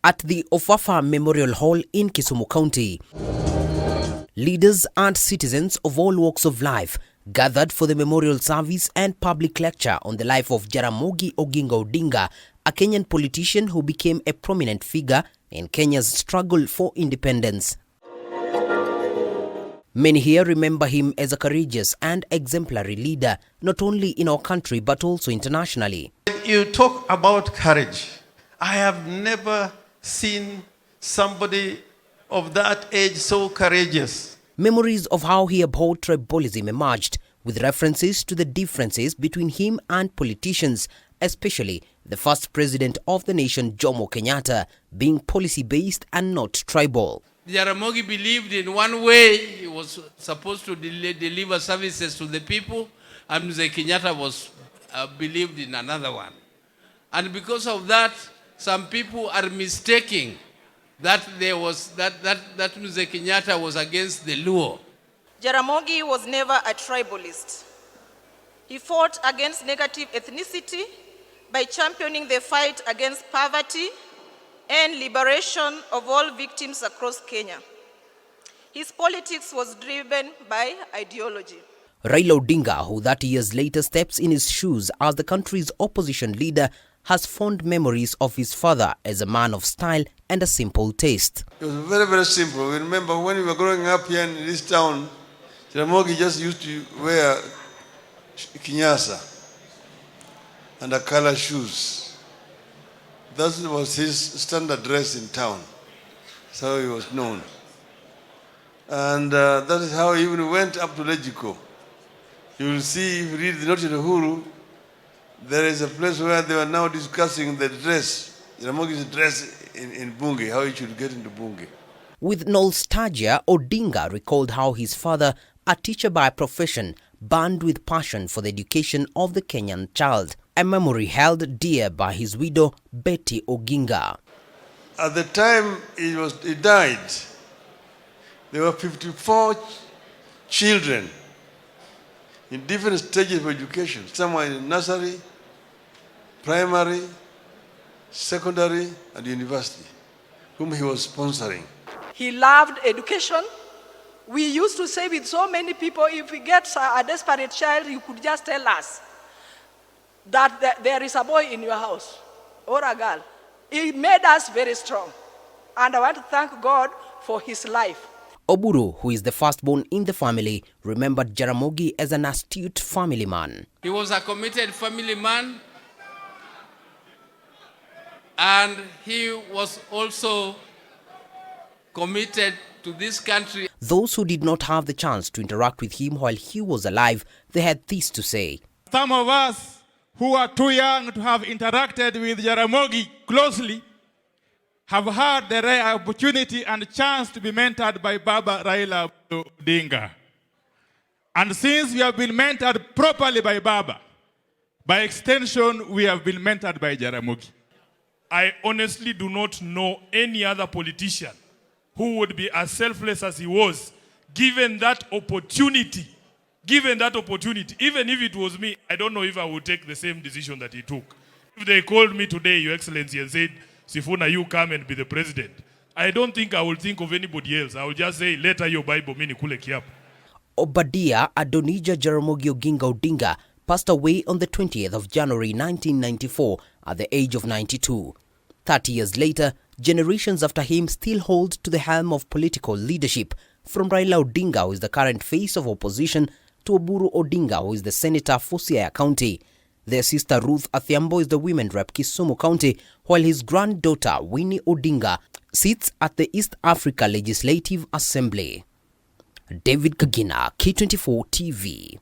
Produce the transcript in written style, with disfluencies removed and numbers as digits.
At the Oginga Memorial Hall in Kisumu County, leaders and citizens of all walks of life gathered for the memorial service and public lecture on the life of Jaramogi Oginga Odinga, a Kenyan politician who became a prominent figure in Kenya's struggle for independence. Many here remember him as a courageous and exemplary leader, not only in our country but also internationally. You talk about courage. I have never seen somebody of that age so courageous. Memories of how he abhorred tribalism emerged, with references to the differences between him and politicians, especially the first president of the nation, Jomo Kenyatta, being policy-based and not tribal. Jaramogi believed in one way, he was supposed to deliver services to the people, and Mzee Kenyatta was believed in another one. And because of that, some people are mistaking that that Mzee Kenyatta was against the Luo. Jaramogi was never a tribalist. He fought against negative ethnicity by championing the fight against poverty and liberation of all victims across Kenya. His politics was driven by ideology. Raila Odinga, who 30 years later steps in his shoes as the country's opposition leader, has fond memories of his father as a man of style and a simple taste. It was very, very simple. We remember when we were growing up here in this town, Jaramogi just used to wear kinyasa and a color shoes. That was his standard dress in town. That's how he was known. And that is how he even went up to Legico. You will see, if you read the Note in Uhuru, there is a place where they are now discussing the dress, Jaramogi's dress in Bunge, how he should get into Bunge. With nostalgia, Odinga recalled how his father, a teacher by profession, burned with passion for the education of the Kenyan child, a memory held dear by his widow, Betty Oginga. At the time he died, there were 54 children in different stages of education. Some were in nursery, primary, secondary, and university, whom he was sponsoring. He loved education. We used to say with so many people, if we get a desperate child, you could just tell us that there is a boy in your house or a girl. It made us very strong. And I want to thank God for his life. Oburu, who is the firstborn in the family, remembered Jaramogi as an astute family man. He was a committed family man, and he was also committed to this country. Those who did not have the chance to interact with him while he was alive, they had this to say. Some of us who are too young to have interacted with Jaramogi closely have had the rare opportunity and chance to be mentored by Baba Raila Odinga. And since we have been mentored properly by Baba, by extension, we have been mentored by Jaramogi. I honestly do not know any other politician who would be as selfless as he was, given that opportunity. Even if it was me, I don't know if I would take the same decision that he took. If they called me today, Your Excellency, and said, Sifuna, you come and be the president, I don't think I will think of anybody else. I will just say, later your Bible, mini kule kiapo. Obadiah Adonijah Jaramogi Oginga Odinga passed away on the 20th of January 1994 at the age of 92. 30 years later, generations after him still hold to the helm of political leadership, from Raila Odinga, who is the current face of opposition, to Oburu Odinga, who is the senator for Siaya County. Their sister Ruth Athiambo is the women rep Kisumu County, while his granddaughter Winnie Odinga sits at the East Africa Legislative Assembly. David Kagina, K24 TV.